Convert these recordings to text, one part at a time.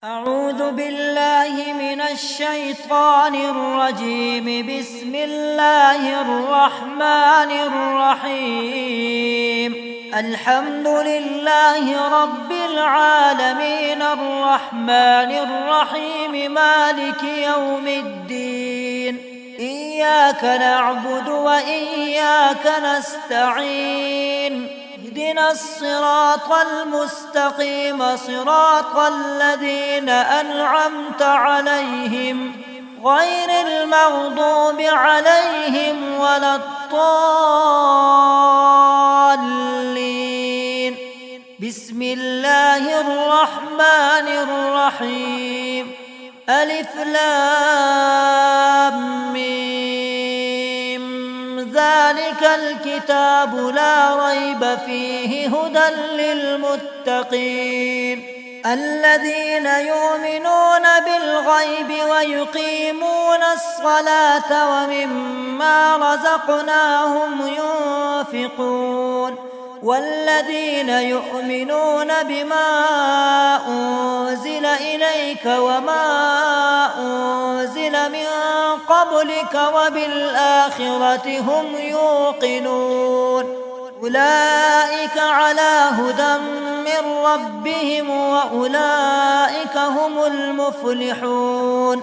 أعوذ بالله من الشيطان الرجيم. بسم الله الرحمن الرحيم. الحمد لله رب العالمين الرحمن الرحيم مالك يوم الدين. إياك نعبد وإياك نستعين. اهدنا الصراط المستقيم صراط الذين أنعمت عليهم غير المغضوب عليهم ولا الضالين. بسم الله الرحمن الرحيم. ألف لام ميم. ذلك الكتاب لا ريب فيه هدى للمتقين الذين يؤمنون بالغيب ويقيمون الصلاة ومما رزقناهم ينفقون والذين يؤمنون بما أنزل إليك وما أنزل من قبلك وبالآخرة هم يوقنون. أولئك على هدى من ربهم وأولئك هم المفلحون.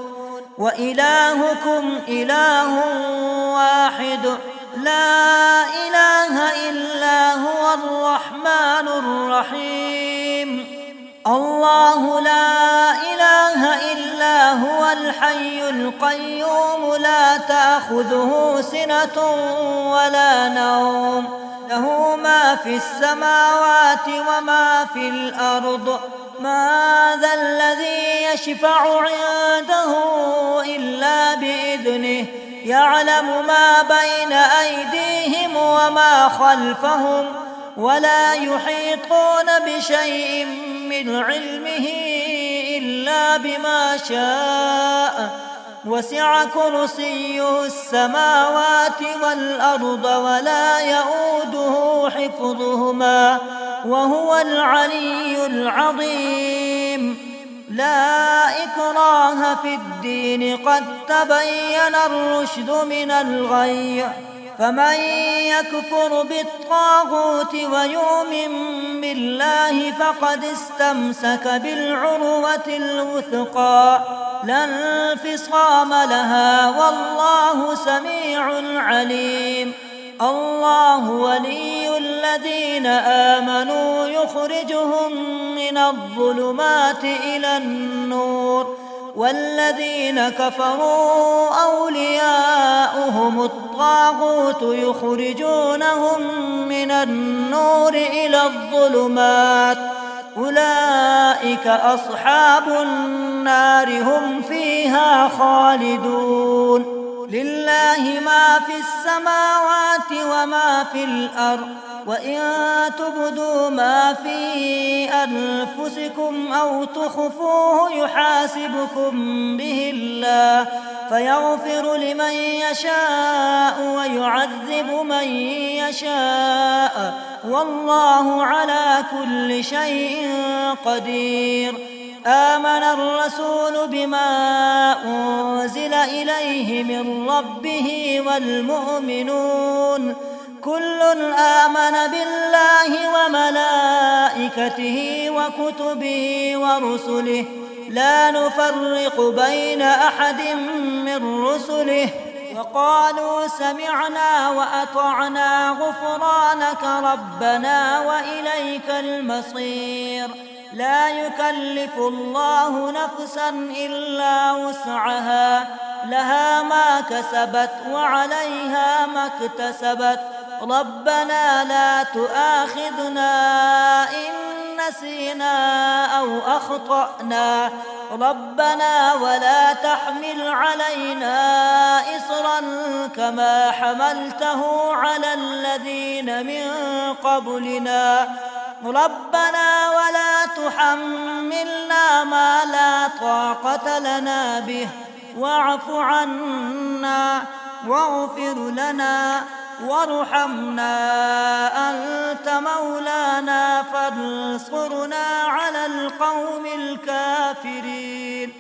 وإلهكم إله واحد لا إله إلا هو الرحمن الرحيم. الله لا إله إلا هو الحي القيوم لا تأخذه سنة ولا نوم له ما في السماوات وما في الأرض. ما ذا الذي يشفع عنده إلا بإذنه يعلم ما بين أيديهم وما خلفهم ولا يحيطون بشيء من علمه إلا بما شاء. وسع كرسيه السماوات والأرض ولا يؤوده حفظهما وهو العلي العظيم. لا إكراه في الدين قد تبين الرشد من الغي. فمن يكفر بالطاغوت ويؤمن بالله فقد استمسك بالعروة الوثقى لا انفصام لها والله سميع عليم. الله ولي الذين آمنوا يخرجهم من الظلمات إلى النور والذين كفروا أولياؤهم الطاغوت يخرجونهم من النور إلى الظلمات. أولئك أصحاب النار هم فيها خالدون. لله ما في السماوات وما في الأرض وإن تبدوا ما في أنفسكم أو تخفوه يحاسبكم به الله فيغفر لمن يشاء ويعذب من يشاء والله على كل شيء قدير. آمن الرسول بما أنزل إليه من ربه والمؤمنون كل آمن بالله وملائكته وكتبه ورسله لا نفرق بين أحد من رسله وقالوا سمعنا وأطعنا غفرانك ربنا وإليك المصير. لا يكلف الله نفسا إلا وسعها لها ما كسبت وعليها ما اكتسبت. ربنا لا تؤاخذنا إن نسينا أو أخطأنا ربنا ولا تحمل علينا إصرا كما حملته على الذين من قبلنا ربنا ولا تحملنا ما لا طاقة لنا به واعف عنا واغفر لنا وارحمنا أنت مولانا فانصرنا على القوم الكافرين.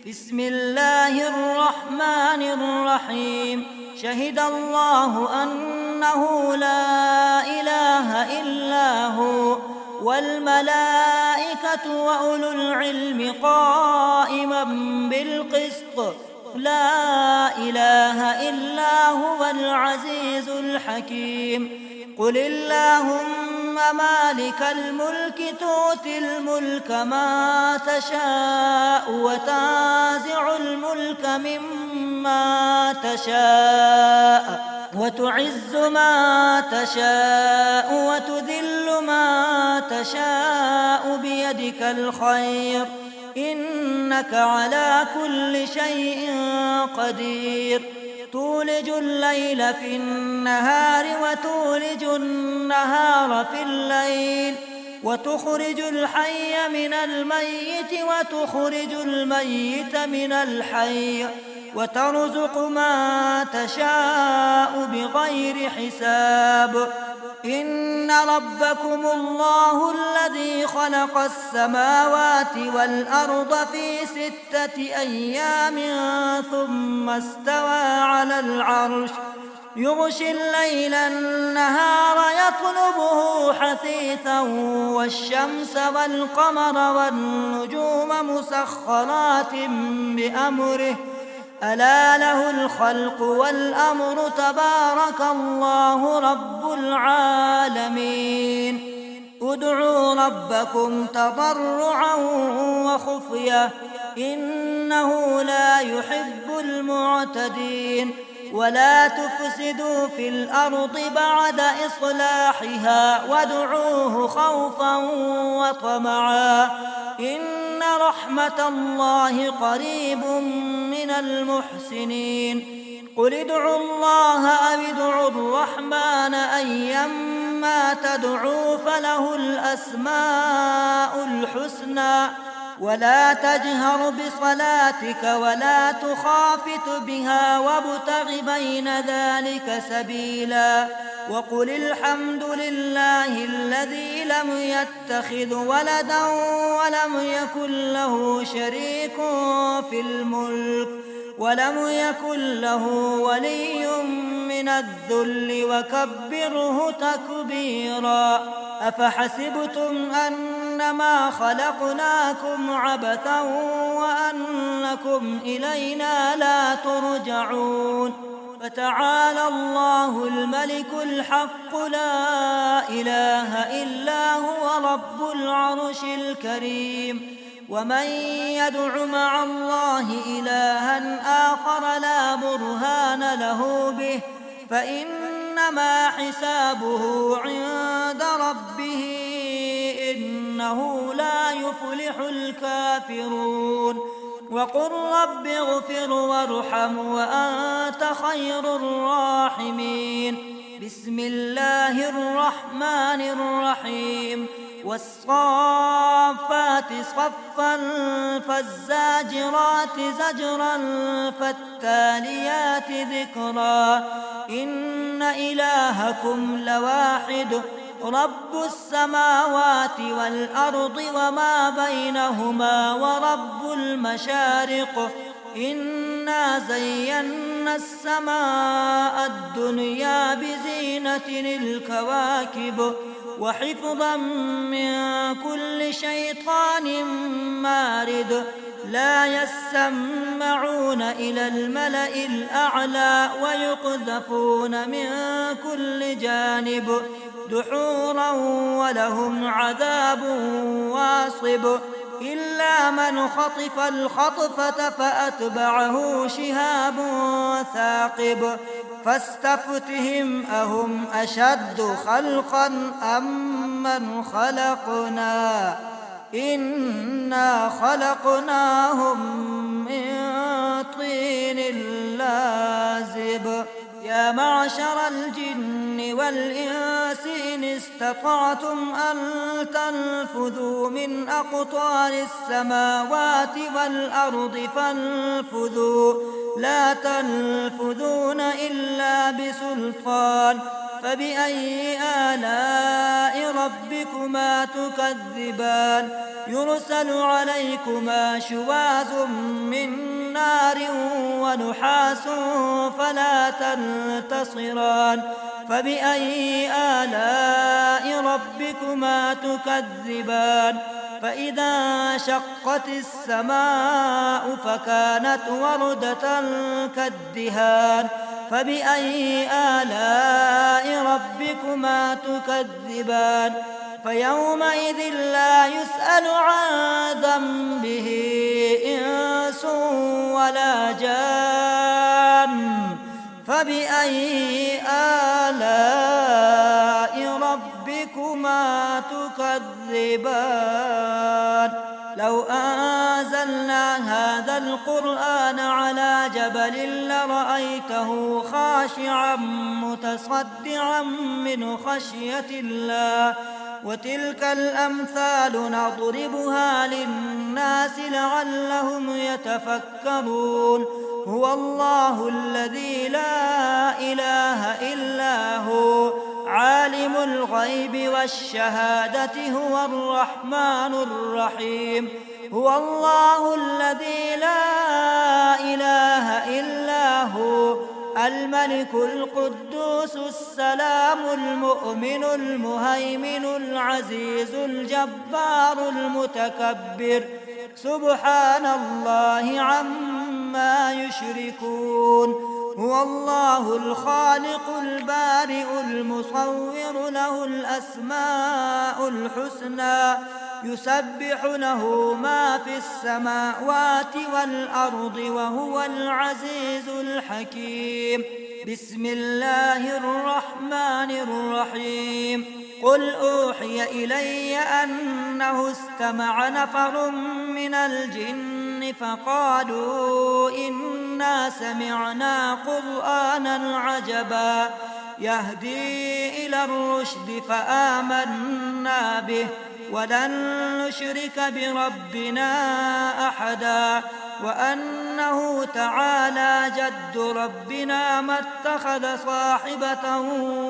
بسم الله الرحمن الرحيم. شهد الله أنه لا إله إلا هو والملائكة وأولو العلم قائما بالقسط لا إله إلا هو العزيز الحكيم. قل اللهم مالك الملك تؤتي الملك ما تشاء وتنزع الملك مما تشاء وتعز ما تشاء وتذل ما تشاء بيدك الخير إنك على كل شيء قدير. تولج الليل في النهار وتولج النهار في الليل وتخرج الحي من الميت وتخرج الميت من الحي وترزق ما تشاء بغير حساب. إن ربكم الله الذي خلق السماوات والأرض في 6 أيام ثم استوى على العرش يغشي الليل النهار يطلبه حثيثا والشمس والقمر والنجوم مسخرات بأمره ألا له الخلق والأمر تبارك الله رب العالمين. ادعوا ربكم تضرعا وخفية إنه لا يحب المعتدين. ولا تفسدوا في الأرض بعد إصلاحها وادعوه خوفا وطمعا إن رحمة الله قريب من المحسنين. قل ادعوا الله أو ادعوا الرحمن أيما تدعوا فله الأسماء الحسنى ولا تجهر بصلاتك ولا تخافت بها وابتغ بين ذلك سبيلا. وقل الحمد لله الذي لم يتخذ ولدا ولم يكن له شريك في الملك ولم يكن له ولي من الذل وكبره تكبيرا. أفحسبتم أنما خلقناكم عبثا وأنكم إلينا لا ترجعون. فتعالى الله الملك الحق لا إله إلا هو رب العرش الكريم. ومن يدع مع الله إلها آخر لا برهان له به فإنما حسابه عند ربه إنه لا يفلح الكافرون. وقل رب اغفر وارحم وأنت خير الراحمين. بسم الله الرحمن الرحيم. والصافات صفا فالزاجرات زجرا فالتاليات ذكرا إن إلهكم لواحد رب السماوات والأرض وما بينهما ورب المشارق إنا زينا السماء الدنيا بزينة الكواكب وحفظا من كل شيطان مارد لا يسمعون إلى الملأ الأعلى ويقذفون من كل جانب دحورا ولهم عذاب واصب إلا من خطف الخطفة فأتبعه شهاب ثاقب فاستفتهم أهم أشد خلقا أم من خلقنا إنا خلقناهم من طين لازب. يا يا معشر الجن والإنس إن استطعتم أن تنفذوا من أقطار السماوات والأرض فانفذوا لا تنفذون إلا بسلطان فبأي آلاء ربكما تكذبان يرسل عليكما شواظ من نار ونحاس فلا تنتصران فبأي آلاء ربكما تكذبان فإذا انشقت السماء فكانت وردة كالدهان فبأي آلاء ربكما تكذبان فيومئذ لا يسأل عن ذنبه إنس ولا جان فبأي آلاء ربكما تكذبان لو أنزلنا هذا القرآن على جبل لرأيته خاشعا متصدعا من خشية الله وتلك الأمثال نضربها للناس لعلهم يتفكرون هو الله الذي لا إله إلا هو عالم الغيب والشهادة هو الرحمن الرحيم هو الله الذي لا إله إلا هو الملك القدوس السلام المؤمن المهيمن العزيز الجبار المتكبر سبحان الله عما يشركون هو الله الخالق البارئ المصور له الأسماء الحسنى يسبح له ما في السماوات والأرض وهو العزيز الحكيم بسم الله الرحمن الرحيم قل أوحي إلي أنه استمع نفر من الجن فقالوا إنا سمعنا قرآنا عجبا يهدي إلى الرشد فآمنا به ولن نشرك بربنا أحدا وأنه تعالى جد ربنا ما اتخذ صاحبة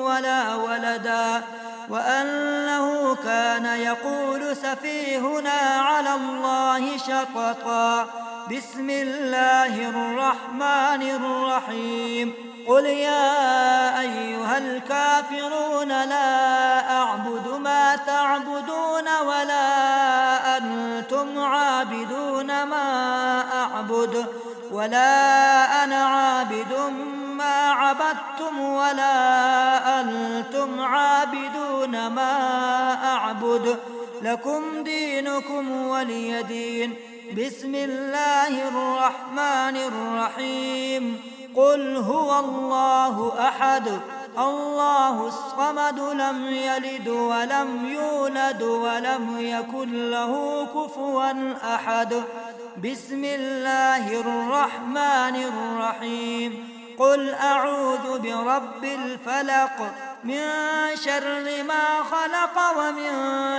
ولا ولدا وأنه كان يقول سفيهنا على الله شططا بسم الله الرحمن الرحيم قل يا أيها الكافرون لا أعبد ما تعبدون ولا أنتم عابدون ما أعبد ولا أنا عابد ما عبدتم ولا أنتم عابدون ما أعبد لكم دينكم ولي دين بسم الله الرحمن الرحيم قل هو الله أحد الله الصمد لم يلد ولم يولد ولم يكن له كفوا أحد بسم الله الرحمن الرحيم قل أعوذ برب الفلق من شر ما خلق ومن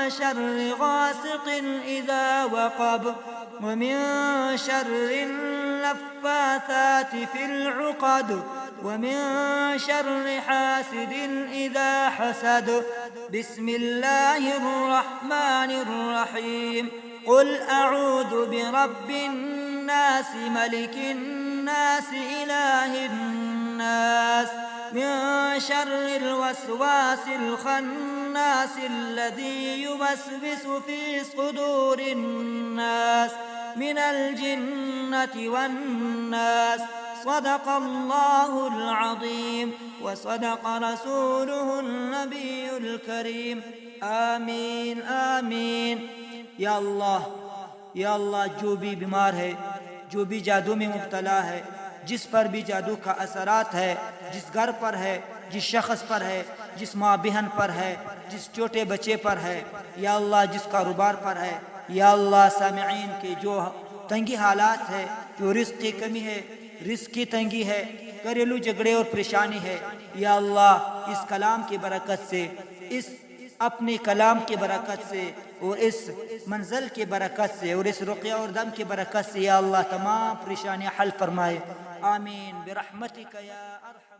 شر غاسق إذا وقب ومن شر النفاثات في العقد ومن شر حاسد إذا حسد بسم الله الرحمن الرحيم قل أعوذ برب الناس ملك الناس إله الناس من شر الوسواس الخناس الذي يوسوس في صدور الناس من الجنة والناس صدق الله العظيم وصدق رسوله النبي الكريم آمين آمين या अल्लाह जो भी बीमार है जो भी जादू में मुब्तला है जिस पर भी जादू का असरात है जिस घर पर है जिस शख्स पर है जिस माँ बहन पर है जिस छोटे बच्चे पर है या अल्लाह जिस कारोबार पर है या अल्लाह सामिईन के जो तंगी हालात है जो रिस्क की कमी है रिस्क की तंगी है घरेलू झगड़े और परेशानी है, या अल्लाह इस कलाम की बरकत से, इस अपने कलाम की बरकत से और इस मंजिल की बरकत से और इस रुक़या और दम की बरकत से या अल्लाह तमाम परेशानियाँ हल फरमाए। आमीन बिरहमतिका या अरहम।